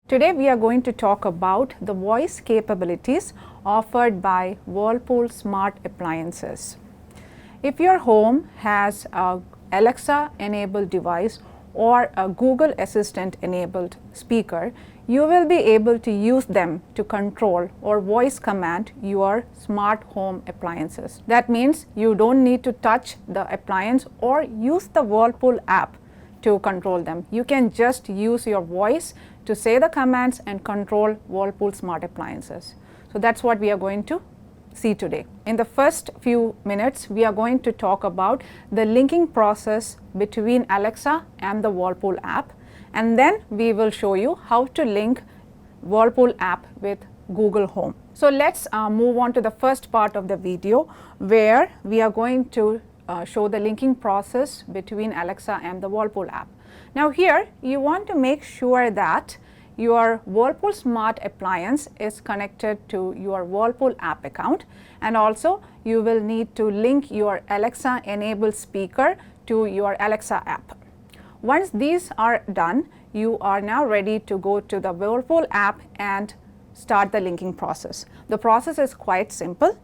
Today we are going to talk about the voice capabilities offered by Whirlpool smart appliances. If your home has a Alexa enabled device or a Google Assistant enabled speaker, you will be able to use them to control or voice command your smart home appliances. That means you don't need to touch the appliance or use the Whirlpool app to control them. You can just use your voice to say the commands and control Whirlpool smart appliances. So that's what we are going to see today. In the first few minutes, we are going to talk about the linking process between Alexa and the Whirlpool app, and then we will show you how to link Whirlpool app with Google Home. So let's move on to the first part of the video where we are going to show the linking process between Alexa and the Whirlpool app. Now here you want to make sure that your Whirlpool smart appliance is connected to your Whirlpool app account, and also you will need to link your Alexa enabled speaker to your Alexa app. Once these are done, you are now ready to go to the Whirlpool app and start the linking process. The process is quite simple.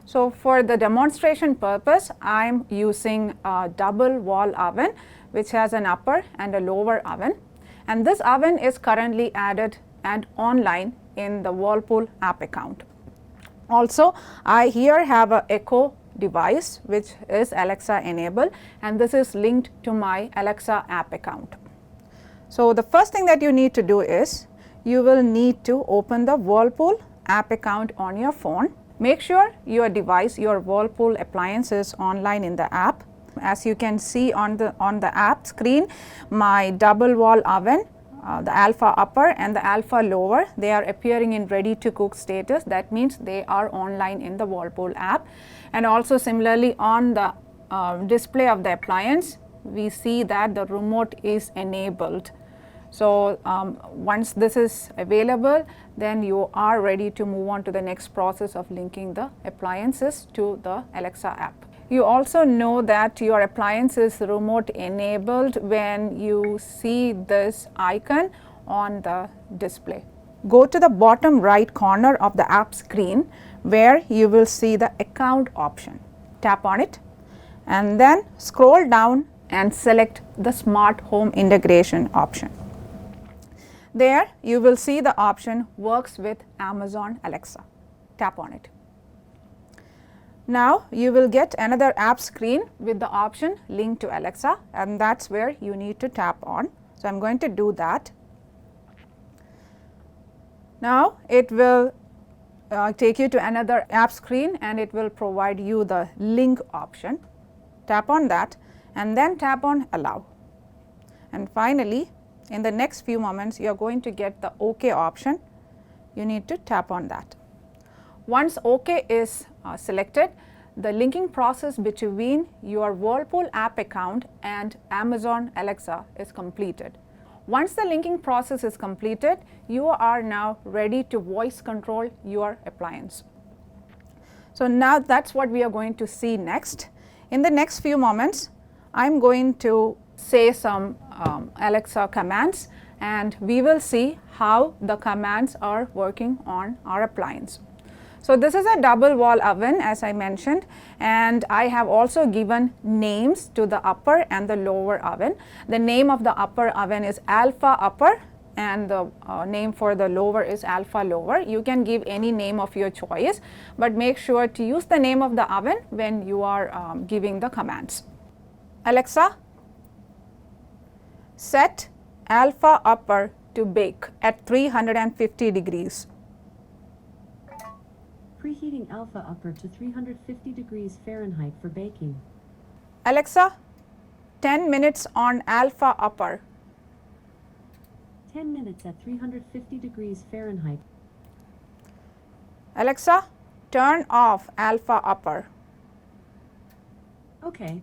So for the demonstration purpose, I am using a double wall oven which has an upper and a lower oven, and this oven is currently added and online in the Whirlpool app account. Also, I here have a Echo device which is Alexa enabled, and this is linked to my Alexa app account. So the first thing that you need to do is you will need to open the Whirlpool app account on your phone. Make sure your device, your Whirlpool appliance is online in the app. As you can see on the app screen, my double wall oven, the alpha upper and the alpha lower, they are appearing in ready to cook status. That means they are online in the Whirlpool app. And also similarly on the display of the appliance, we see that the remote is enabled. So once this is available, then you are ready to move on to the next process of linking the appliances to the Alexa app. You also know that your appliance is remote enabled when you see this icon on the display. Go to the bottom right corner of the app screen where you will see the account option. Tap on it and then scroll down and select the smart home integration option. There you will see the option works with Amazon Alexa. Tap on it. Now you will get another app screen with the option link to Alexa, and that's where you need to tap on. So I'm going to do that. Now it will take you to another app screen and it will provide you the link option. Tap on that and then tap on allow. And finally, in the next few moments, you are going to get the OK option. You need to tap on that. Once OK is selected, the linking process between your Whirlpool app account and Amazon Alexa is completed. Once the linking process is completed, you are now ready to voice control your appliance. So now that's what we are going to see next. In the next few moments, I'm going to say some Alexa commands, and we will see how the commands are working on our appliance. So this is a double wall oven, as I mentioned, and I have also given names to the upper and the lower oven. The name of the upper oven is alpha upper and the name for the lower is alpha lower. You can give any name of your choice, but make sure to use the name of the oven when you are giving the commands. Alexa, set alpha upper to bake at 350 degrees. Preheating alpha upper to 350 degrees Fahrenheit for baking. Alexa, 10 minutes on alpha upper. 10 minutes at 350 degrees Fahrenheit. Alexa, turn off alpha upper. Okay.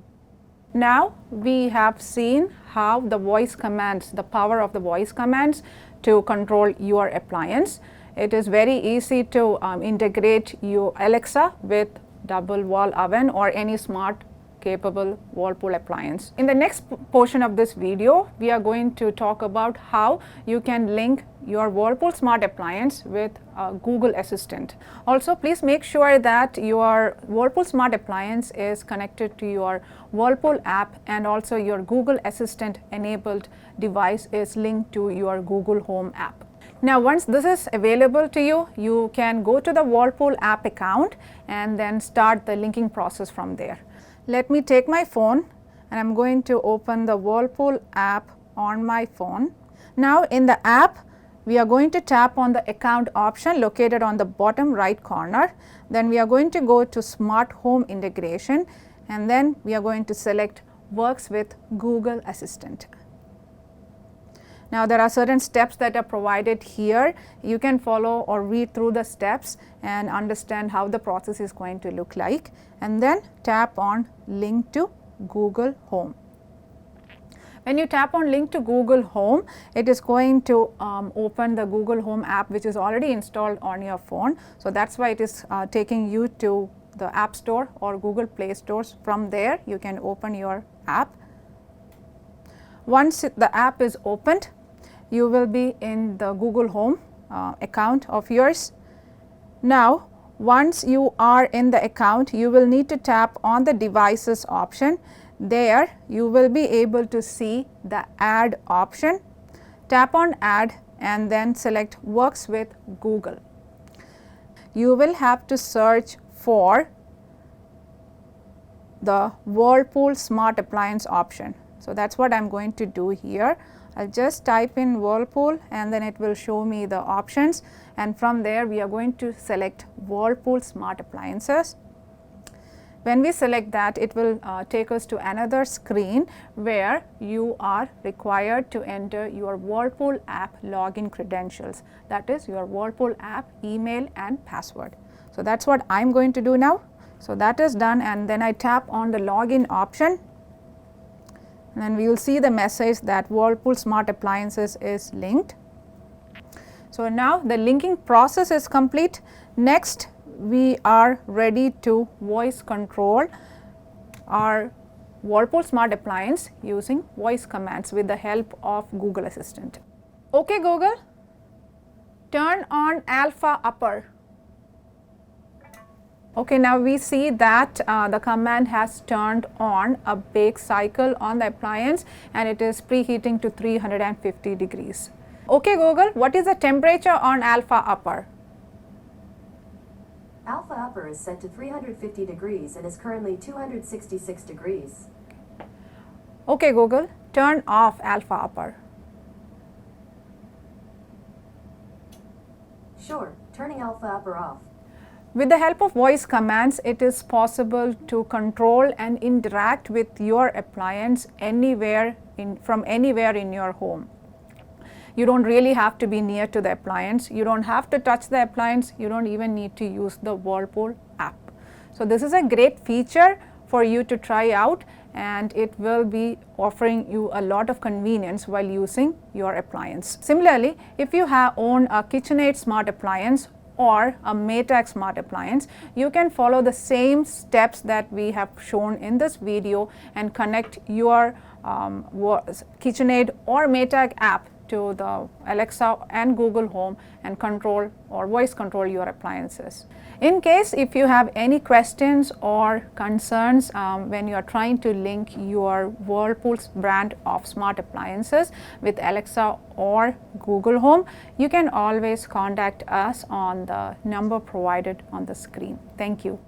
Now we have seen how the voice commands, the power of the voice commands to control your appliance. It is very easy to integrate your Alexa with double wall oven or any smart capable Whirlpool appliance. In the next portion of this video, we are going to talk about how you can link your Whirlpool smart appliance with Google Assistant. Also, please make sure that your Whirlpool smart appliance is connected to your Whirlpool app, and also your Google Assistant enabled device is linked to your Google Home app. Now, once this is available to you, you can go to the Whirlpool app account and then start the linking process from there. Let me take my phone and I'm going to open the Whirlpool app on my phone. Now, in the app, we are going to tap on the account option located on the bottom right corner. Then we are going to go to Smart Home Integration, and then we are going to select Works with Google Assistant. Now, there are certain steps that are provided here. You can follow or read through the steps and understand how the process is going to look like, and then tap on Link to Google Home. When you tap on Link to Google Home, it is going to open the Google Home app, which is already installed on your phone. So, that is why it is taking you to the App Store or Google Play Stores. From there, you can open your app. Once the app is opened, you will be in the Google Home account of yours. Now, once you are in the account, you will need to tap on the devices option. There you will be able to see the add option. Tap on add and then select Works with Google. You will have to search for the Whirlpool smart appliance option. So, that is what I am going to do here. I will just type in Whirlpool and then it will show me the options, and from there we are going to select Whirlpool smart appliances. When we select that, it will take us to another screen where you are required to enter your Whirlpool app login credentials, that is your Whirlpool app email and password. So, that is what I am going to do now. So, that is done, and then I tap on the login option. And then we will see the message that Whirlpool smart appliances is linked. So, now the linking process is complete. Next, we are ready to voice control our Whirlpool smart appliance using voice commands with the help of Google Assistant. Okay Google, turn on alpha upper. Okay, now we see that the command has turned on a bake cycle on the appliance, and it is preheating to 350 degrees. Okay Google, what is the temperature on alpha upper? Alpha upper is set to 350 degrees and is currently 266 degrees. Okay Google, turn off alpha upper. Sure, turning alpha upper off. With the help of voice commands, it is possible to control and interact with your appliance from anywhere in your home. You don't really have to be near to the appliance, you don't have to touch the appliance, you don't even need to use the Whirlpool app. So, this is a great feature for you to try out, and it will be offering you a lot of convenience while using your appliance. Similarly, if you own a KitchenAid smart appliance or a Maytag smart appliance, you can follow the same steps that we have shown in this video and connect your KitchenAid or Maytag app to the Alexa and Google Home and control or voice control your appliances. In case if you have any questions or concerns when you are trying to link your Whirlpool's brand of smart appliances with Alexa or Google Home, you can always contact us on the number provided on the screen. Thank you.